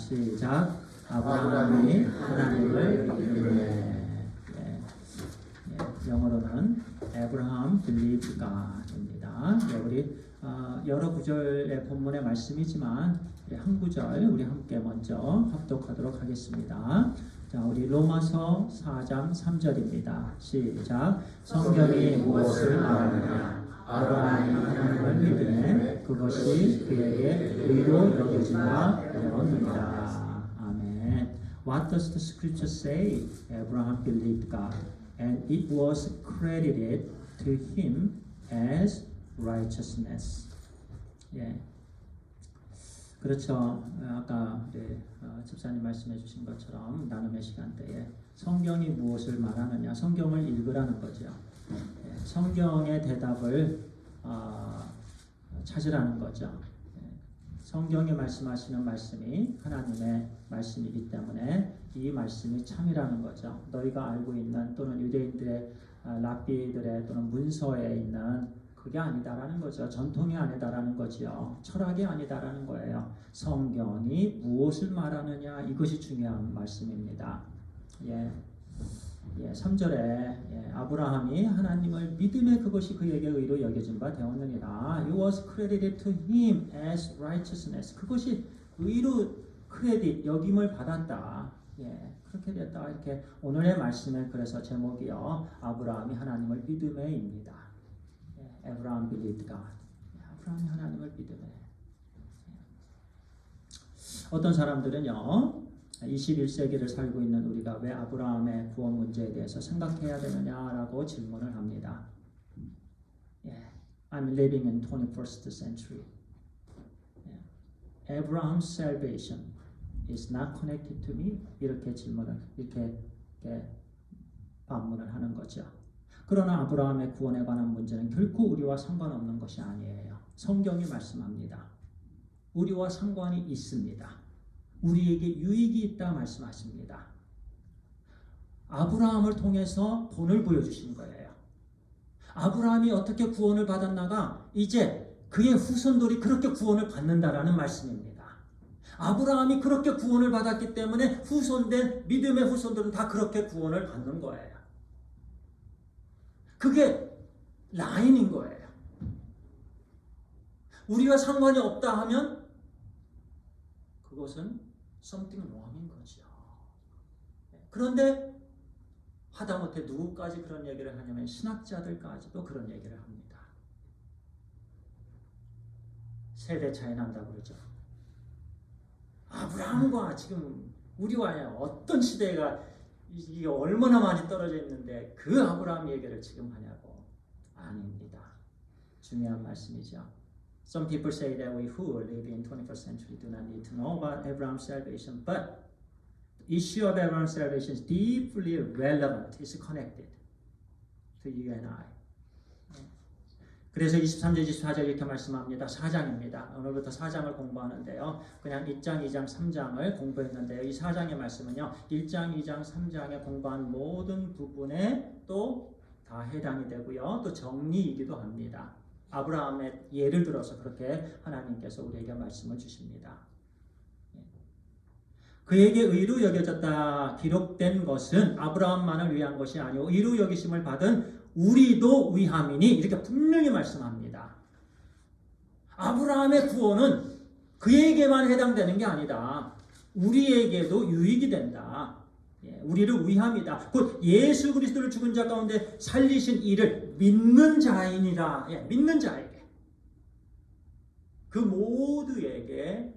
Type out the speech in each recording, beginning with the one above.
시작. 아브라함이 하나님을 믿으며. 영어로는 Abraham believed God입니다. 우리 여러 구절의 본문의 말씀이지만 한 구절 우리 함께 먼저 합독하도록 하겠습니다. 자, 우리 로마서 4장 3절입니다. 시작. 성경이 무엇을 말하느냐? 아브라함이 하나님을 믿으매 그것이 그에게 의로 여겨지나 되었느니라. 아멘. What does the scripture say? Abraham believed God, and it was credited to him as righteousness. 예. 그렇죠. 아까 우리 집사님 말씀해 주신 것처럼 나눔의 시간대에 성경이 무엇을 말하느냐, 성경을 읽으라는 거죠. 예. 성경의 대답을 찾으라는 거죠. 예. 성경에 말씀하시는 말씀이 하나님의 말씀이기 때문에 이 말씀이 참이라는 거죠. 너희가 알고 있는 또는 유대인들의 랍비들의 또는 문서에 있는 그게 아니다라는 거죠. 전통이 아니다라는 거지요. 철학이 아니다라는 거예요. 성경이 무엇을 말하느냐, 이것이 중요한 말씀입니다. 예. 3절에 아브라함이 하나님을 믿음에 그것이 그에게 의로 여겨진 바 되었느니라. It was credited to him as righteousness. 그것이 의로 크레딧, 여김을 받았다. 예, 그렇게 됐다. 이렇게 오늘의 말씀에 그래서 제목이요. 아브라함이 하나님을 믿음에입니다. Abraham believed God. 아브라함이 하나님을 믿음에. 어떤 사람들은요, 21세기를 살고 있는 우리가 왜 아브라함의 구원 문제에 대해서 생각해야 되느냐라고 질문을 합니다. I'm living in 21st century. Abraham's salvation is not connected to me. 이렇게 질문을, 이렇게 반문을 하는 거죠. 그러나 아브라함의 구원에 관한 문제는 결코 우리와 상관없는 것이 아니에요. 성경이 말씀합니다. 우리와 상관이 있습니다. 우리에게 유익이 있다 말씀하십니다. 아브라함을 통해서 본을 보여주신 거예요. 아브라함이 어떻게 구원을 받았나가 이제 그의 후손들이 그렇게 구원을 받는다라는 말씀입니다. 아브라함이 그렇게 구원을 받았기 때문에 후손된 믿음의 후손들은 다 그렇게 구원을 받는 거예요. 그게 라인인 거예요. 우리와 상관이 없다 하면 그것은 something wrong인 거죠. 그런데 하다못해 누구까지 그런 얘기를 하냐면 신학자들까지도 그런 얘기를 합니다. 세대 차이 난다고 그러죠. 아브라함과 지금 우리와 어떤 시대가 이게 얼마나 많이 떨어져 있는데 그 아브라함 얘기를 지금 하냐고. 아닙니다. 중요한 말씀이죠. Some people say that we who live in 21st century do not need to know about Abraham's salvation, but the issue of Abraham's salvation is deeply relevant. It's connected to you and I. 그래서 23절, 24절 이렇게 말씀합니다. 4장입니다. 오늘부터 4장을 공부하는데요. 그냥 1장, 2장, 3장을 공부했는데요. 이 4장의 말씀은요. 1장, 2장, 3장에 공부한 모든 부분에 또 다 해당이 되고요. 또 정리이기도 합니다. 아브라함의 예를 들어서 그렇게 하나님께서 우리에게 말씀을 주십니다. 그에게 의로 여겨졌다 기록된 것은 아브라함만을 위한 것이 아니오 의로 여기심을 받은 우리도 위함이니 이렇게 분명히 말씀합니다. 아브라함의 구원은 그에게만 해당되는 게 아니다. 우리에게도 유익이 된다. 우리를 위함이다. 곧 예수 그리스도를 죽은 자 가운데 살리신 이를 믿는 자이니라. 믿는 자에게. 그 모두에게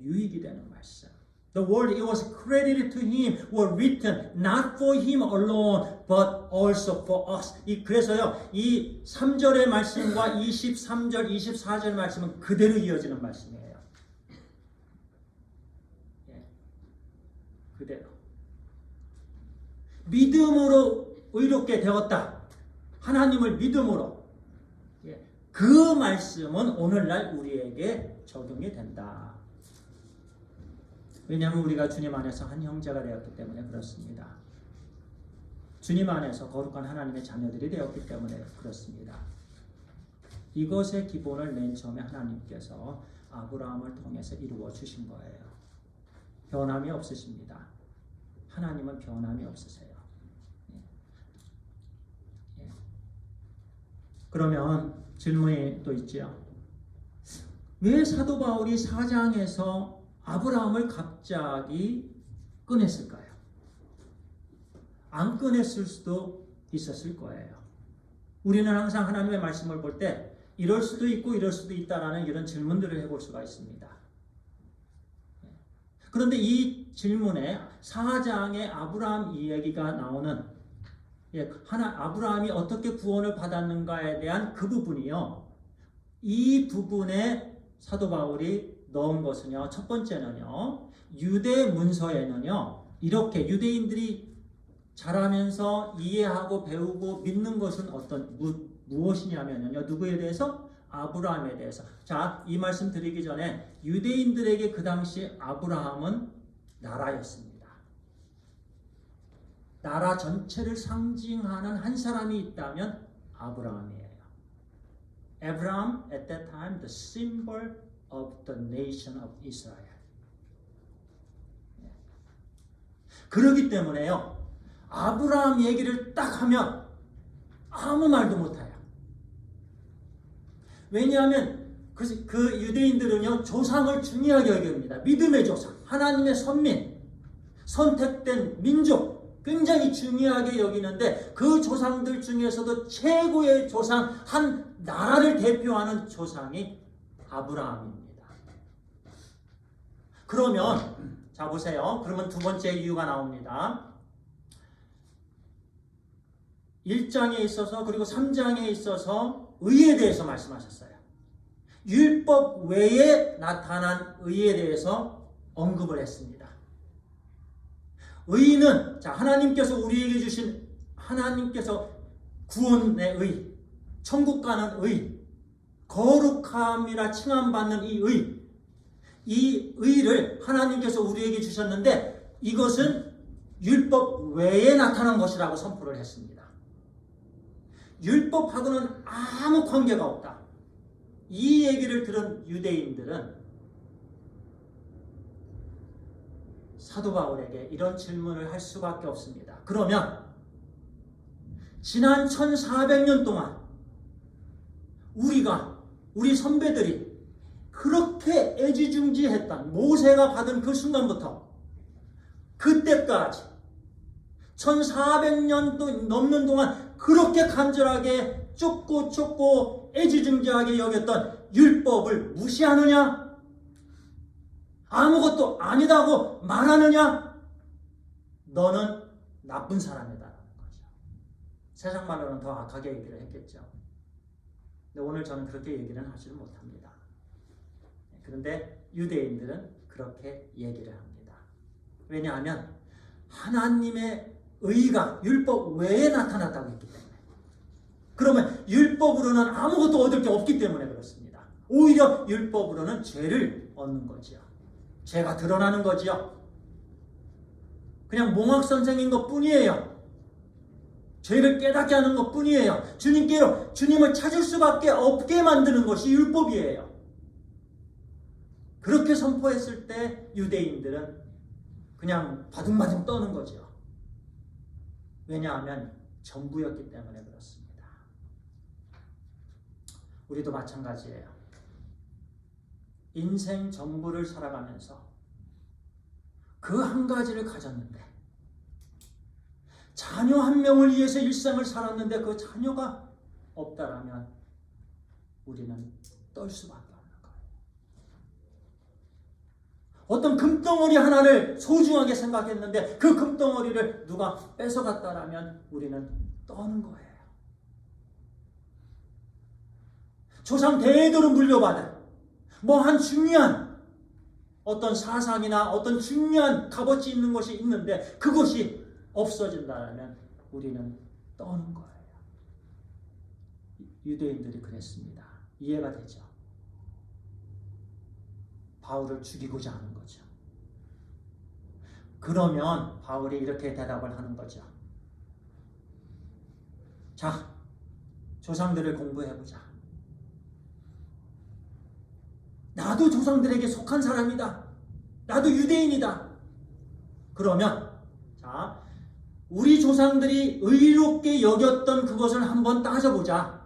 유익이 되는 말씀. The word it was credited to him were written not for him alone but also for us. 그래서요. 이 3절의 말씀과 23절, 24절 말씀은 그대로 이어지는 말씀이에요. 그대로. 믿음으로 의롭게 되었다. 하나님을 믿음으로. 그 말씀은 오늘날 우리에게 적용이 된다. 왜냐하면 우리가 주님 안에서 한 형제가 되었기 때문에 그렇습니다. 주님 안에서 거룩한 하나님의 자녀들이 되었기 때문에 그렇습니다. 이것의 기본을 맨 처음에 하나님께서 아브라함을 통해서 이루어 주신 거예요. 변함이 없으십니다. 하나님은 변함이 없으세요. 예. 그러면 질문이 또 있죠. 왜 사도 바울이 4장에서 아브라함을 갑자기 꺼냈을까요? 안 꺼냈을 수도 있었을 거예요. 우리는 항상 하나님의 말씀을 볼 때 이럴 수도 있고 이럴 수도 있다라는 이런 질문들을 해볼 수가 있습니다. 그런데 이 질문에 4장의 아브라함 이야기가 나오는 아브라함이 어떻게 구원을 받았는가에 대한 그 부분이요. 이 부분에 사도 바울이 넣은 것은요. 첫 번째는요. 유대 문서에는요. 이렇게 유대인들이 자라면서 이해하고 배우고 믿는 것은 무엇이냐면요. 누구에 대해서? 아브라함에 대해서. 자, 이 말씀 드리기 전에 유대인들에게 그 당시 아브라함은 나라였습니다. 나라 전체를 상징하는 한 사람이 있다면 아브라함이에요. Abraham at that time the symbol of the nation of Israel. 그렇기 때문에요. 아브라함 얘기를 딱 하면 아무 말도 못해요. 왜냐하면 그 유대인들은요, 조상을 중요하게 여깁니다. 믿음의 조상, 하나님의 선민, 선택된 민족, 굉장히 중요하게 여기는데 그 조상들 중에서도 최고의 조상, 한 나라를 대표하는 조상이 아브라함입니다. 그러면, 자 보세요. 그러면 두 번째 이유가 나옵니다. 1장에 있어서 그리고 3장에 있어서 의에 대해서 말씀하셨어요. 율법 외에 나타난 의에 대해서 언급을 했습니다. 의는 자 하나님께서 우리에게 주신 하나님께서 구원의 의, 천국 가는 의, 거룩함이라 칭함받는 이 의를 하나님께서 우리에게 주셨는데 이것은 율법 외에 나타난 것이라고 선포를 했습니다. 율법하고는 아무 관계가 없다. 이 얘기를 들은 유대인들은 사도 바울에게 이런 질문을 할 수밖에 없습니다. 그러면 지난 1400년 동안 우리 선배들이 그렇게 애지중지했던 모세가 받은 그 순간부터 그때까지 1400년 넘는 동안 그렇게 간절하게 쫓고 애지중지하게 여겼던 율법을 무시하느냐? 아무것도 아니다고 말하느냐? 너는 나쁜 사람이다라는 거죠. 세상 말로는 더 악하게 얘기를 했겠죠. 근데 오늘 저는 그렇게 얘기는 하지를 못합니다. 그런데 유대인들은 그렇게 얘기를 합니다. 왜냐하면 하나님의 의가 율법 외에 나타났다고 했기 때문에. 그러면 율법으로는 아무것도 얻을 게 없기 때문에 그렇습니다. 오히려 율법으로는 죄를 얻는 거지요. 죄가 드러나는 거지요. 그냥 몽학선생인 것 뿐이에요. 죄를 깨닫게 하는 것 뿐이에요. 주님을 찾을 수밖에 없게 만드는 것이 율법이에요. 그렇게 선포했을 때 유대인들은 그냥 바둥바둥 떠는 거죠. 왜냐하면 전부였기 때문에 그렇습니다. 우리도 마찬가지예요. 인생 전부를 살아가면서 그 한 가지를 가졌는데 자녀 한 명을 위해서 일생을 살았는데 그 자녀가 없다라면 우리는 떨 수밖에 없는 거예요. 어떤 금덩어리 하나를 소중하게 생각했는데 그 금덩어리를 누가 뺏어갔다라면 우리는 떠는 거예요. 조상 대대로 물려받은 한 중요한 어떤 사상이나 어떤 중요한 값어치 있는 것이 있는데 그것이 없어진다면 우리는 떠는 거예요. 유대인들이 그랬습니다. 이해가 되죠? 바울을 죽이고자 하는 거죠. 그러면 바울이 이렇게 대답을 하는 거죠. 자, 조상들을 공부해보자. 나도 조상들에게 속한 사람이다. 나도 유대인이다. 그러면 자, 우리 조상들이 의롭게 여겼던 그것을 한번 따져보자.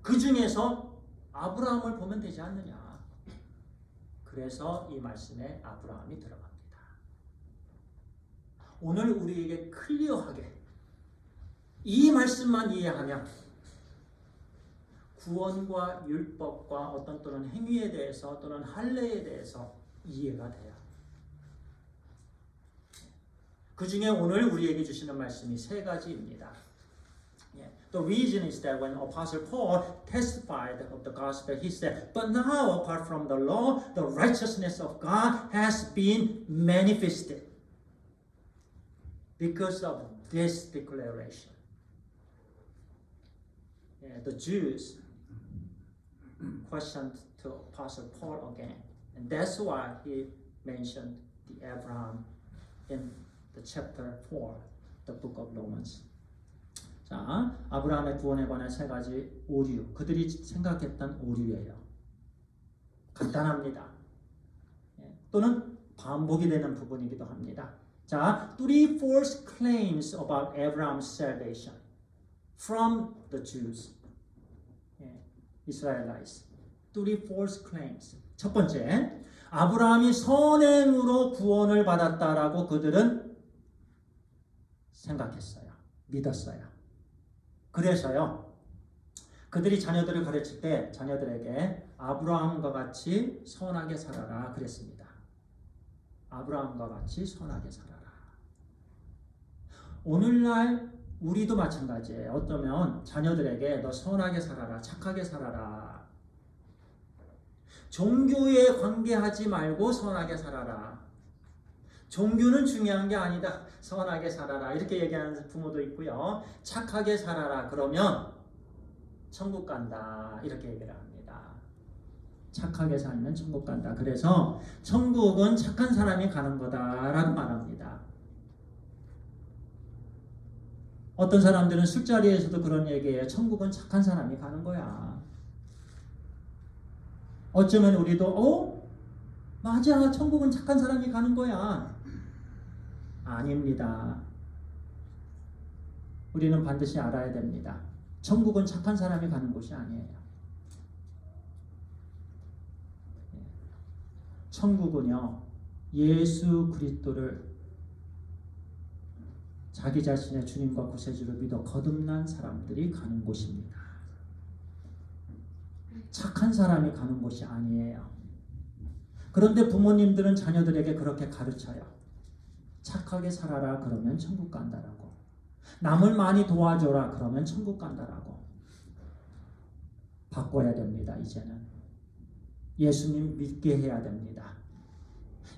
그 중에서 아브라함을 보면 되지 않느냐. 그래서 이 말씀에 아브라함이 들어갑니다. 오늘 우리에게 클리어하게 이 말씀만 이해하면 구원과 율법과 어떤 또는 행위에 대해서 또는 할례에 대해서 이해가 돼요. 그 중에 오늘 우리에게 주시는 말씀이 세 가지입니다. The reason is that when Apostle Paul testified of the gospel, he said, "But now, apart from the law, the righteousness of God has been manifested." Because of this declaration, the Jews questioned to Apostle Paul again, and that's why he mentioned the Abraham in the chapter 4, the book of Romans. 자, 아브라함의 구원에 관한 세 가지 오류, 그들이 생각했던 오류예요. 간단합니다. 또는 반복이 되는 부분이기도 합니다. 자, three false claims about Abraham's salvation from the Jews, Israelites. Three false claims. 첫 번째, 아브라함이 선행으로 구원을 받았다라고 그들은 생각했어요. 믿었어요. 그래서요, 그들이 자녀들을 가르칠 때 자녀들에게 아브라함과 같이 선하게 살아라 그랬습니다. 아브라함과 같이 선하게 살아라. 오늘날 우리도 마찬가지예요. 어쩌면 자녀들에게 너 선하게 살아라, 착하게 살아라. 종교에 관계하지 말고 선하게 살아라. 종교는 중요한 게 아니다. 선하게 살아라. 이렇게 얘기하는 부모도 있고요. 착하게 살아라. 그러면 천국 간다. 이렇게 얘기를 합니다. 착하게 살면 천국 간다. 그래서 천국은 착한 사람이 가는 거다라고 말합니다. 어떤 사람들은 술자리에서도 그런 얘기해요. 천국은 착한 사람이 가는 거야. 어쩌면 우리도 맞아. 천국은 착한 사람이 가는 거야. 아닙니다. 우리는 반드시 알아야 됩니다. 천국은 착한 사람이 가는 곳이 아니에요. 천국은요, 예수 그리스도를 자기 자신의 주님과 구세주를 믿어 거듭난 사람들이 가는 곳입니다. 착한 사람이 가는 곳이 아니에요. 그런데 부모님들은 자녀들에게 그렇게 가르쳐요. 착하게 살아라 그러면 천국 간다라고. 남을 많이 도와줘라 그러면 천국 간다라고. 바꿔야 됩니다. 이제는 예수님 믿게 해야 됩니다.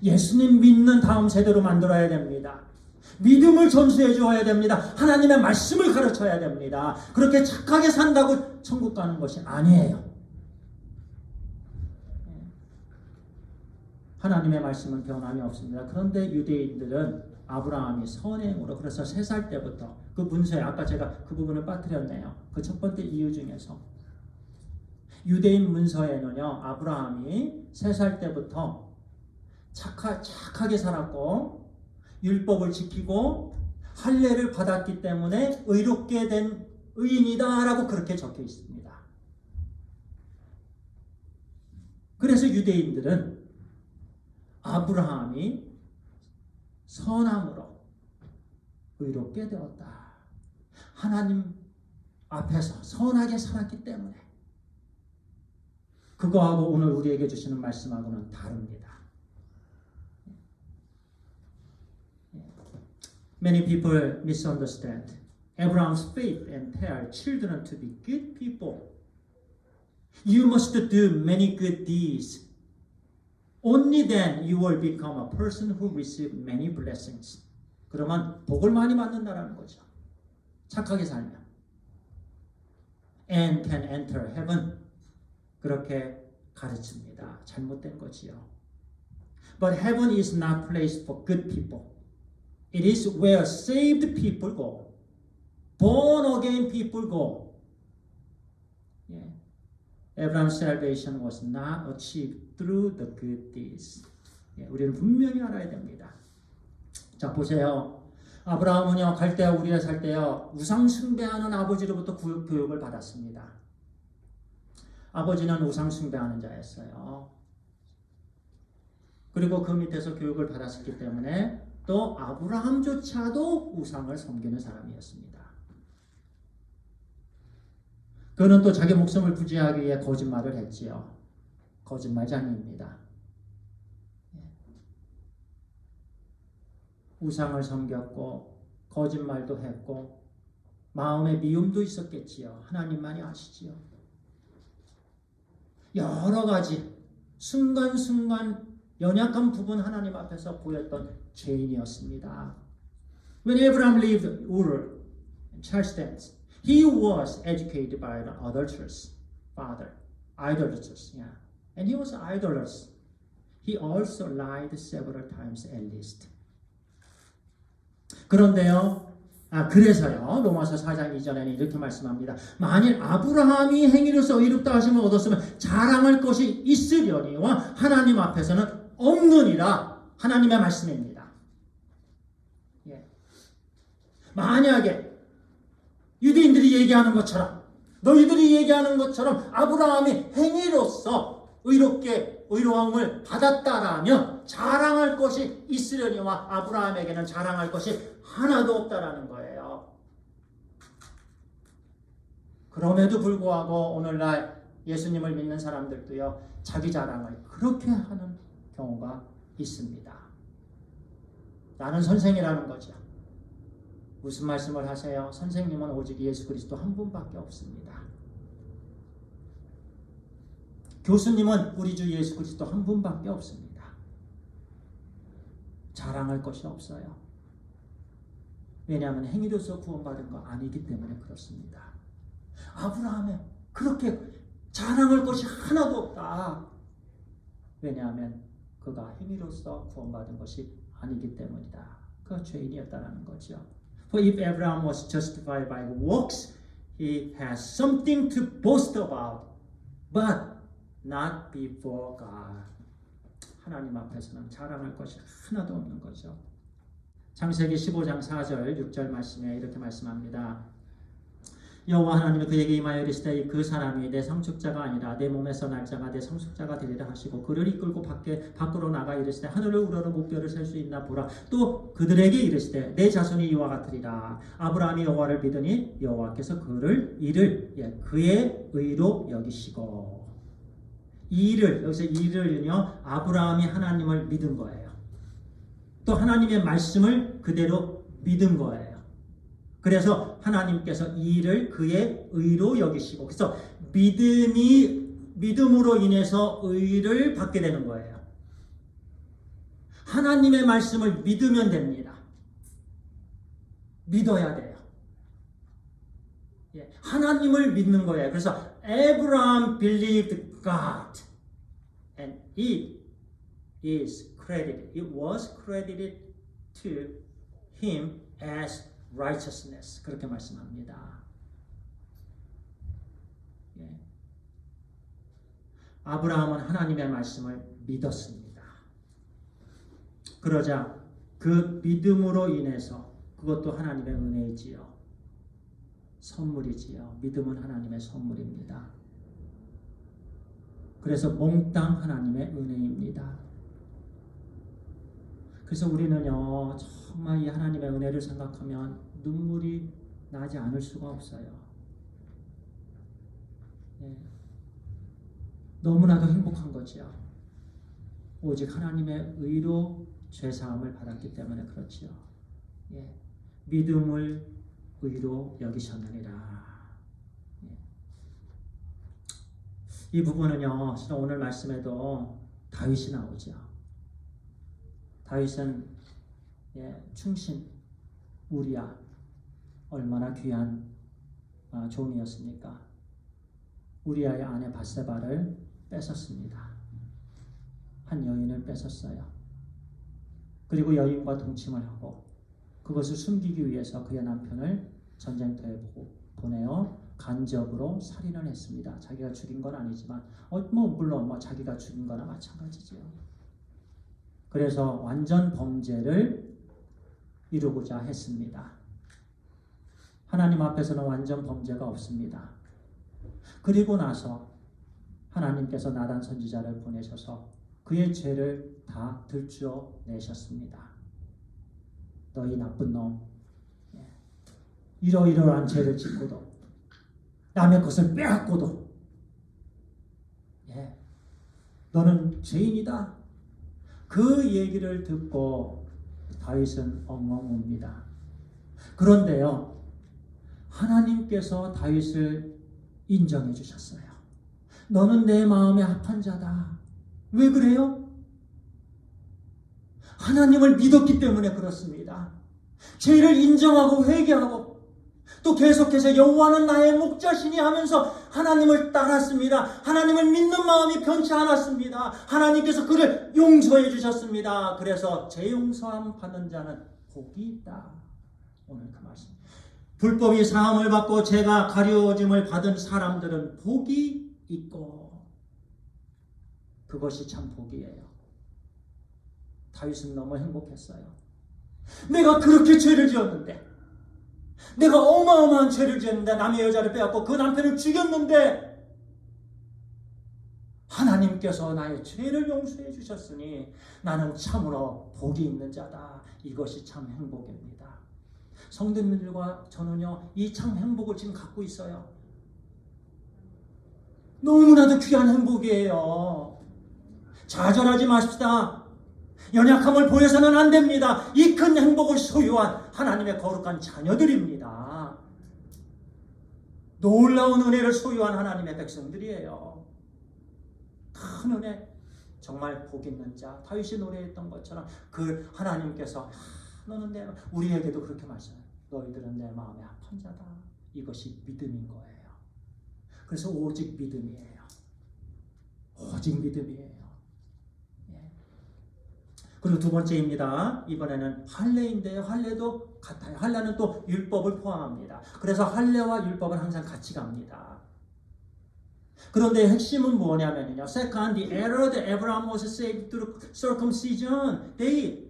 예수님 믿는 다음 세대로 만들어야 됩니다. 믿음을 전수해 주어야 됩니다. 하나님의 말씀을 가르쳐야 됩니다. 그렇게 착하게 산다고 천국 가는 것이 아니에요. 하나님의 말씀은 변함이 없습니다. 그런데 유대인들은 아브라함이 선행으로, 그래서 3살 때부터 그 문서에 아까 제가 그 부분을 빠뜨렸네요. 그 첫 번째 이유 중에서 유대인 문서에는요, 아브라함이 3살 때부터 착하게 살았고 율법을 지키고 할례를 받았기 때문에 의롭게 된 의인이다라고 그렇게 적혀 있습니다. 그래서 유대인들은 아브라함이 선함으로 의롭게 되었다. 하나님 앞에서 선하게 살았기 때문에. 그거하고 오늘 우리에게 주시는 말씀하고는 다릅니다. Many people misunderstand Abraham's faith and tell children to be good people. You must do many good deeds. Only then you will become a person who receive many blessings. 그러면 복을 많이 받는다라는 거죠. 착하게 살면. And can enter heaven. 그렇게 가르칩니다. 잘못된 거지요. But heaven is not place for good people. It is where saved people go. Born again people go. Yeah. Abraham's salvation was not achieved through the good deeds. 예, 우리는 분명히 알아야 됩니다. 자, 보세요. 아브라함은요, 갈대아 우리에 살 때요, 우상 숭배하는 아버지로부터 교육을 받았습니다. 아버지는 우상 숭배하는 자였어요. 그리고 그 밑에서 교육을 받았기 때문에 또 아브라함조차도 우상을 섬기는 사람이었습니다. 그는 또 자기 목숨을 부지하기 위해 거짓말을 했지요. 거짓말장이입니다. 우상을 섬겼고 거짓말도 했고 마음에 미움도 있었겠지요. 하나님만이 아시지요. 여러 가지 순간순간 연약한 부분 하나님 앞에서 보였던 죄인이었습니다. When Abraham lived Ur and Chaldeans, he was educated by an adulterous father. Idolatrous, yeah. And he was idolatrous. He also lied several times at least. 그런데요, 그래서요, 로마서 4장 이전에는 이렇게 말씀합니다. 만일 아브라함이 행위로서 의롭다 하심을 얻었으면 자랑할 것이 있으려니와 하나님 앞에서는 없느니라. 하나님의 말씀입니다. 예. 만약에 유대인들이 얘기하는 것처럼, 너희들이 얘기하는 것처럼 아브라함이 행위로서 의로움을 받았다라면 자랑할 것이 있으려니와 아브라함에게는 자랑할 것이 하나도 없다라는 거예요. 그럼에도 불구하고 오늘날 예수님을 믿는 사람들도요, 자기 자랑을 그렇게 하는 경우가 있습니다. 나는 선생이라는 거죠. 무슨 말씀을 하세요? 선생님은 오직 예수 그리스도 한 분밖에 없습니다. 교수님은 우리 주 예수 그리스도 한 분밖에 없습니다. 자랑할 것이 없어요. 왜냐하면 행위로서 구원받은 거 아니기 때문에 그렇습니다. 아브라함에 그렇게 자랑할 것이 하나도 없다. 왜냐하면 그가 행위로서 구원받은 것이 아니기 때문이다. 그가 죄인이었다는 거죠. For if Abraham was justified by works, he has something to boast about, but not before God. 하나님 앞에서는 자랑할 것이 하나도 없는 거죠. 창세기 15장 4절 6절 말씀에 이렇게 말씀합니다. 여호와 하나님이 그에게 임하여 이르시되 그 사람이 내 상속자가 아니라 내 몸에서 날 자가 내 상속자가 되리라 하시고 그를 이끌고 밖으로 나가 이르시되 하늘을 우러러 목별을 셀 수 있나 보라. 또 그들에게 이르시되 내 자손이 이와 같으리라. 아브라함이 여호와를 믿으니 여호와께서 그의 의로 여기시고. 여기서 이를요, 아브라함이 하나님을 믿은 거예요. 또 하나님의 말씀을 그대로 믿은 거예요. 그래서 하나님께서 이 일을 그의 의로 여기시고, 그래서 믿음으로 인해서 의를 받게 되는 거예요. 하나님의 말씀을 믿으면 됩니다. 믿어야 돼요. 하나님을 믿는 거예요. 그래서 Abraham believed God, and it was credited to him as righteousness. 그렇게 말씀합니다. 아브라함은 하나님의 말씀을 믿었습니다. 그러자 그 믿음으로 인해서, 그것도 하나님의 은혜이지요. 선물이지요. 믿음은 하나님의 선물입니다. 그래서 몽땅 하나님의 은혜입니다. 그래서 우리는요, 정말 이 하나님의 은혜를 생각하면 눈물이 나지 않을 수가 없어요. 너무나도 행복한 거지요. 오직 하나님의 의로 죄사함을 받았기 때문에 그렇지요. 믿음을 의로 여기셨느니라. 이 부분은요, 오늘 말씀에도 다윗이 나오죠. 다윗은 충신 우리야, 얼마나 귀한 종이었습니까? 우리야의 아내 바세바를 뺏었습니다. 한 여인을 뺏었어요. 그리고 여인과 동침을 하고 그것을 숨기기 위해서 그의 남편을 전쟁터에 보내어 간접으로 살인을 했습니다. 자기가 죽인 건 아니지만 물론 자기가 죽인 거나 마찬가지죠. 그래서 완전 범죄를 이루고자 했습니다. 하나님 앞에서는 완전 범죄가 없습니다. 그리고 나서 하나님께서 나단 선지자를 보내셔서 그의 죄를 다 들추어내셨습니다. 너희 나쁜 놈, 이러이러한 죄를 짓고도 남의 것을 빼앗고도 너는 죄인이다. 그 얘기를 듣고 다윗은 엉엉 웁니다. 그런데요, 하나님께서 다윗을 인정해 주셨어요. 너는 내 마음에 합한 자다. 왜 그래요? 하나님을 믿었기 때문에 그렇습니다. 죄를 인정하고 회개하고 또 계속해서 여호와는 나의 목자시니 하면서 하나님을 따랐습니다. 하나님을 믿는 마음이 변치 않았습니다. 하나님께서 그를 용서해 주셨습니다. 그래서 재용서함 받는 자는 복이 있다. 오늘 그 말씀. 불법이 사함을 받고 죄가 가려짐을 받은 사람들은 복이 있고 그것이 참 복이에요. 다윗은 너무 행복했어요. 내가 그렇게 죄를 지었는데, 내가 어마어마한 죄를 지었는데, 남의 여자를 빼앗고 그 남편을 죽였는데 하나님께서 나의 죄를 용서해 주셨으니 나는 참으로 복이 있는 자다. 이것이 참 행복입니다. 성도님들과 저는요, 이 참 행복을 지금 갖고 있어요. 너무나도 귀한 행복이에요. 좌절하지 마십시다. 연약함을 보여서는 안 됩니다. 이 큰 행복을 소유한 하나님의 거룩한 자녀들입니다. 놀라운 은혜를 소유한 하나님의 백성들이에요. 큰 은혜, 정말 복 있는 자. 다윗이 노래했던 것처럼 그 하나님께서 너는 우리에게도 그렇게 말씀해요. 너희들은 내 마음에 합한 자다. 이것이 믿음인 거예요. 그래서 오직 믿음이에요. 오직 믿음이에요. 그리고 두 번째입니다. 이번에는 할례인데요. 할례도 같아요. 할례는 또 율법을 포함합니다. 그래서 할례와 율법은 항상 같이 갑니다. 그런데 핵심은 뭐냐면요. Second, the error that Abraham was saved through circumcision. They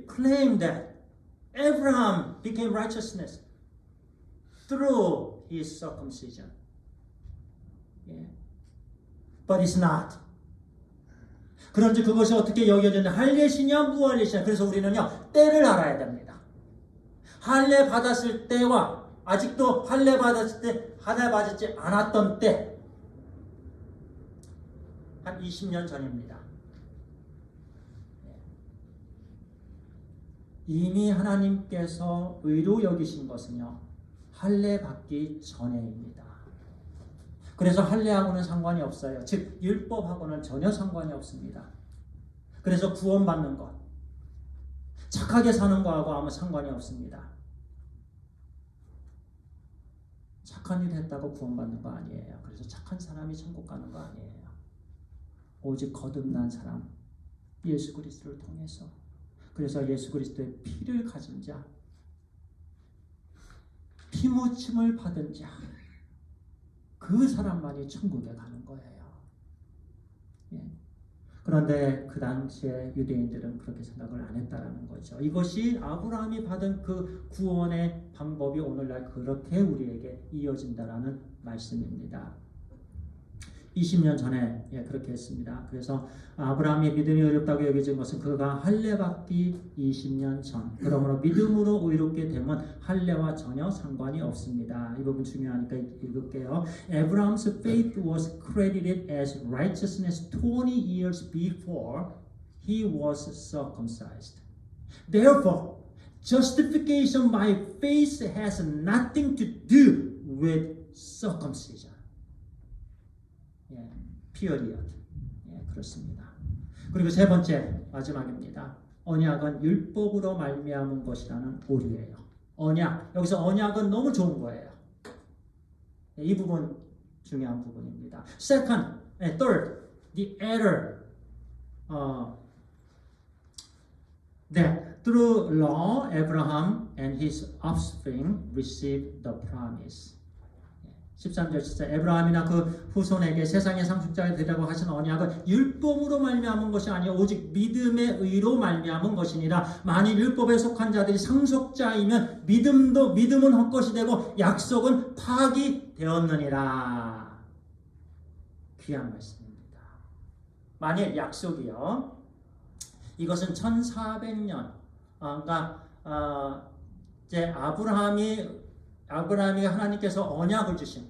claim that Abraham became righteousness through his circumcision. But it's not. 그런지 그것이 어떻게 여겨지냐? 할례시냐 무할례시냐? 그래서 우리는요, 때를 알아야 됩니다. 할례 받았을 때와 아직도 할례 받았을 때, 할례 받지 않았던 때, 한 20년 전입니다. 이미 하나님께서 의로 여기신 것은요, 할례 받기 전에입니다. 그래서 할례하고는 상관이 없어요. 즉 율법하고는 전혀 상관이 없습니다. 그래서 구원받는 것, 착하게 사는 거하고 아무 상관이 없습니다. 착한 일 했다고 구원받는 거 아니에요. 그래서 착한 사람이 천국 가는 거 아니에요. 오직 거듭난 사람, 예수 그리스도를 통해서. 그래서 예수 그리스도의 피를 가진 자, 피 묻힘을 받은 자, 그 사람만이 천국에 가는 거예요. 그런데 그 당시에 유대인들은 그렇게 생각을 안 했다라는 거죠. 이것이 아브라함이 받은 그 구원의 방법이 오늘날 그렇게 우리에게 이어진다라는 말씀입니다. 20년 전에 그렇게 했습니다. 그래서 아브라함이 믿음이 어렵다고 여겨진 것은 그가 할례 받기 20년 전. 그러므로 믿음으로 의롭게 되면 할례와 전혀 상관이 없습니다. 이 부분 중요하니까 읽을게요. Abraham's faith was credited as righteousness 20 years before he was circumcised. Therefore, justification by faith has nothing to do with circumcision. period. 그렇습니다. 그리고 세 번째, 마지막입니다. 언약은 율법으로 말미암은 것이라는 오류예요. 언약, 여기서 언약은 너무 좋은 거예요. 이 부분 중요한 부분입니다. Second, third, the error that through law Abraham and his offspring received the promise. 13절 진짜 에브라함이나 그 후손에게 세상의 상속자가 되라고 하신 언약은 율법으로 말미암은 것이 아니요 오직 믿음의 의로 말미암은 것이니라. 만일 율법에 속한 자들이 상속자이면 믿음은 헛것이 되고 약속은 파기되었느니라. 귀한 말씀입니다. 만일 약속이요, 이것은 1400년, 그러니까 이제 아브라함이 하나님께서 언약을 주신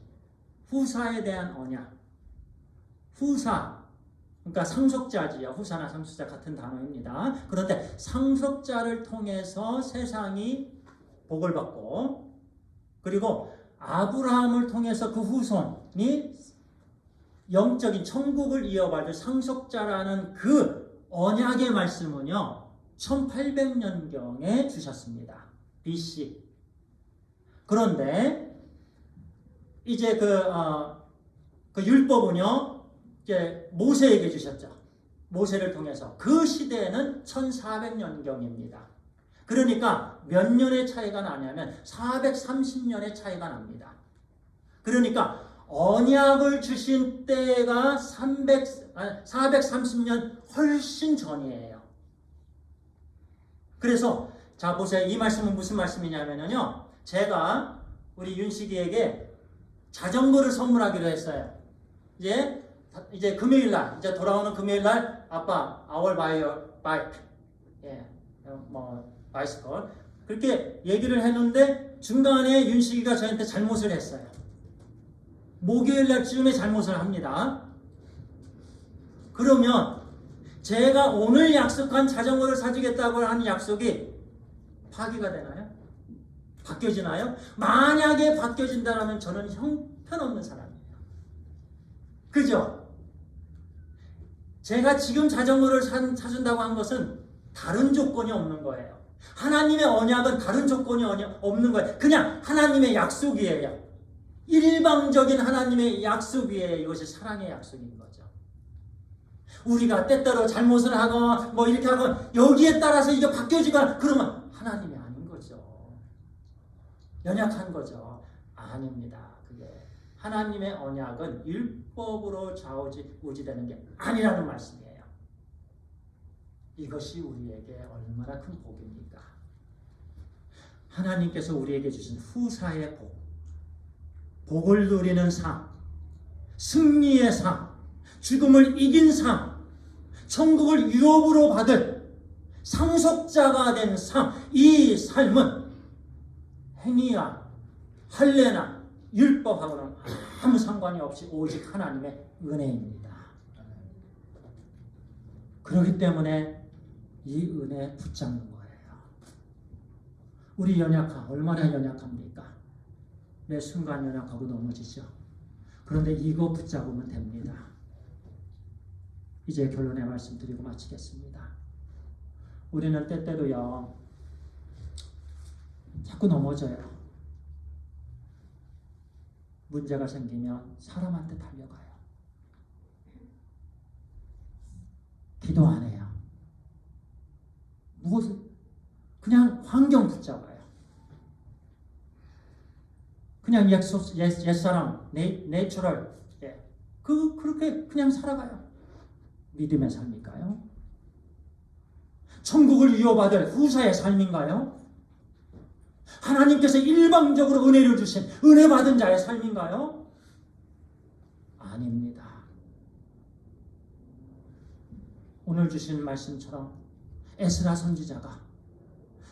후사에 대한 언약, 후사, 그러니까 상속자지요. 후사나 상속자 같은 단어입니다. 그런데 상속자를 통해서 세상이 복을 받고, 그리고 아브라함을 통해서 그 후손이 영적인 천국을 이어받을 상속자라는 그 언약의 말씀은요 1800년경에 주셨습니다. BC. 그런데 이제 그 율법은요 이제 모세에게 주셨죠. 모세를 통해서. 그 시대에는 1400년경입니다. 그러니까 몇 년의 차이가 나냐면 430년의 차이가 납니다. 그러니까 언약을 주신 때가 430년 훨씬 전이에요. 그래서 자 보세요. 이 말씀은 무슨 말씀이냐면요. 제가 우리 윤식이에게 자전거를 선물하기로 했어요. 이제 금요일날, 이제 돌아오는 금요일날 아빠, I will buy your bike. 바이스클. 그렇게 얘기를 했는데 중간에 윤식이가 저한테 잘못을 했어요. 목요일날쯤에 잘못을 합니다. 그러면 제가 오늘 약속한 자전거를 사주겠다고 하는 약속이 파기가 되나요? 바뀌어지나요? 만약에 바뀌어진다면 저는 형편없는 사람이에요. 그죠? 제가 지금 자전거를 사준다고 한 것은 다른 조건이 없는 거예요. 하나님의 언약은 다른 조건이 없는 거예요. 그냥 하나님의 약속이에요. 일방적인 하나님의 약속이에요. 이것이 사랑의 약속인 거죠. 우리가 때때로 잘못을 하거나 뭐 이렇게 하거나 여기에 따라서 이게 바뀌어지거나 그러면 하나님이 아닌 거죠. 연약한 거죠. 아닙니다. 그게 하나님의 언약은 율법으로 좌우지되는 게 아니라는 말씀이에요. 이것이 우리에게 얼마나 큰 복입니까? 하나님께서 우리에게 주신 후사의 복, 복을 누리는 삶, 승리의 삶, 죽음을 이긴 삶, 천국을 유업으로 받을 상속자가 된 삶, 이 삶은 행위와 할례나 율법하고는 아무 상관이 없이 오직 하나님의 은혜입니다. 그렇기 때문에 이 은혜에 붙잡는 거예요. 우리 얼마나 연약합니까? 매 순간 연약하고 넘어지죠. 그런데 이거 붙잡으면 됩니다. 이제 결론의 말씀 드리고 마치겠습니다. 우리는 때때로요 자꾸 넘어져요. 문제가 생기면 사람한테 달려가요. 기도 안 해요. 무엇을 그냥 환경 붙잡아요. 그냥 옛사람, 내추럴, 그렇게 그냥 살아가요. 믿음의 삶일까요? 천국을 이어받을 후사의 삶인가요? 하나님께서 일방적으로 은혜를 주신 은혜 받은 자의 삶인가요? 아닙니다. 오늘 주신 말씀처럼 에스라 선지자가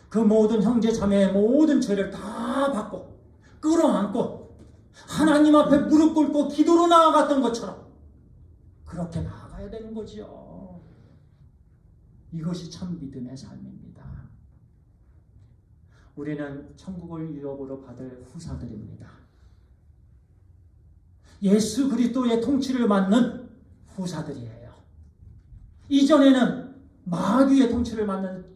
그 모든 형제 자매의 모든 죄를 다 받고 끌어안고 하나님 앞에 무릎 꿇고 기도로 나아갔던 것처럼 그렇게 나아가야 되는 거지요. 이것이 참 믿음의 삶입니다. 우리는 천국을 유업으로 받을 후사들입니다. 예수 그리스도의 통치를 맡는 후사들이에요. 이전에는 마귀의 통치를 맡는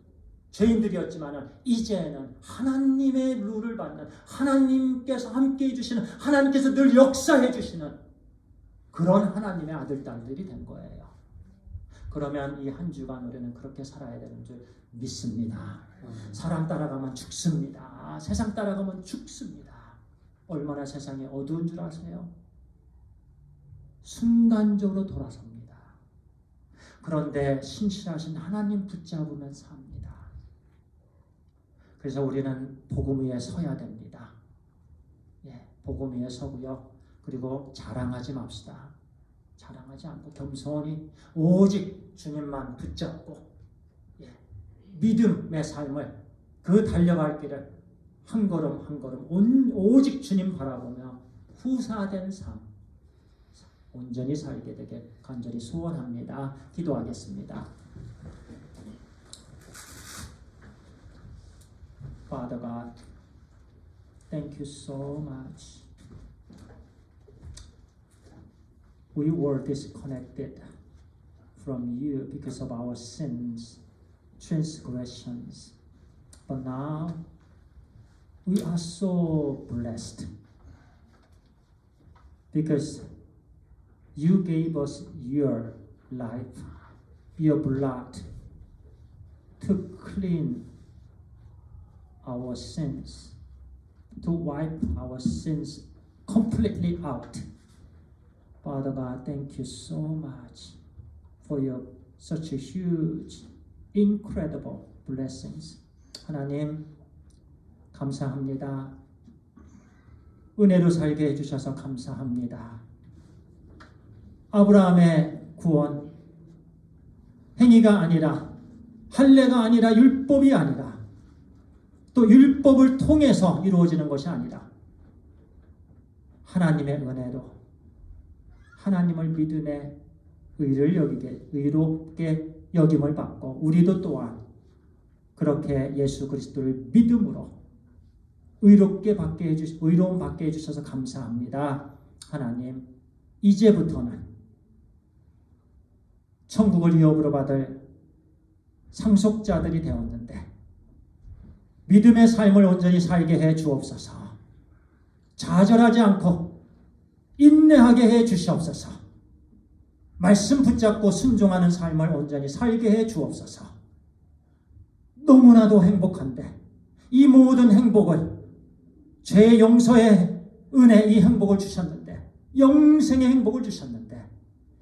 죄인들이었지만 이제는 하나님의 룰을 받는 하나님께서 함께해 주시는 하나님께서 늘 역사해 주시는 그런 하나님의 아들 딸들이 된 거예요. 그러면 이 한 주간 우리는 그렇게 살아야 되는 줄 믿습니다. 사람 따라가면 죽습니다. 세상 따라가면 죽습니다. 얼마나 세상이 어두운 줄 아세요? 순간적으로 돌아섭니다. 그런데 신실하신 하나님 붙잡으면 삽니다. 그래서 우리는 복음 위에 서야 됩니다. 예, 복음 위에 서고요. 그리고 자랑하지 맙시다. 자랑하지 않고 겸손히 오직 주님만 붙잡고, 예, 믿음의 삶을, 그 달려갈 길을 한 걸음 한 걸음 오직 주님 바라보며 후사된 삶 온전히 살게 되게 간절히 소원합니다. 기도하겠습니다. Father God, thank you so much. We were disconnected from you because of our sins, transgressions. But now we are so blessed because you gave us your life, your blood to clean our sins, to wipe our sins completely out. Father God, thank you so much for your such a huge, incredible blessings. 하나님, 감사합니다. 은혜로 살게 해주셔서 감사합니다. 아브라함의 구원, 행위가 아니라, 할례가 아니라, 율법이 아니라, 또 율법을 통해서 이루어지는 것이 아니라 하나님의 은혜로 하나님을 믿음의 의를 여기게, 의롭게 여김을 받고 우리도 또한 그렇게 예수 그리스도를 믿음으로 의로움 받게 해주셔서 감사합니다. 하나님, 이제부터는 천국을 유업으로 받을 상속자들이 되었는데 믿음의 삶을 온전히 살게 해 주옵소서. 좌절하지 않고 인내하게 해 주시옵소서. 말씀 붙잡고 순종하는 삶을 온전히 살게 해 주옵소서. 너무나도 행복한데 이 모든 행복을 죄 용서의 은혜, 이 행복을 주셨는데, 영생의 행복을 주셨는데,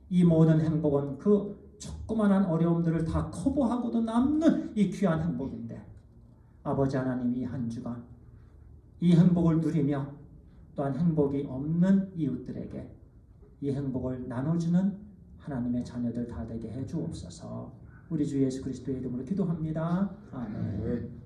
이 모든 행복은 그 조그만한 어려움들을 다 커버하고도 남는 이 귀한 행복인데, 아버지 하나님, 이 한 주간 이 행복을 누리며 또한 행복이 없는 이웃들에게 이 행복을 나눠주는 하나님의 자녀들 다 되게 해 주옵소서. 우리 주 예수 그리스도의 이름으로 기도합니다. 아멘.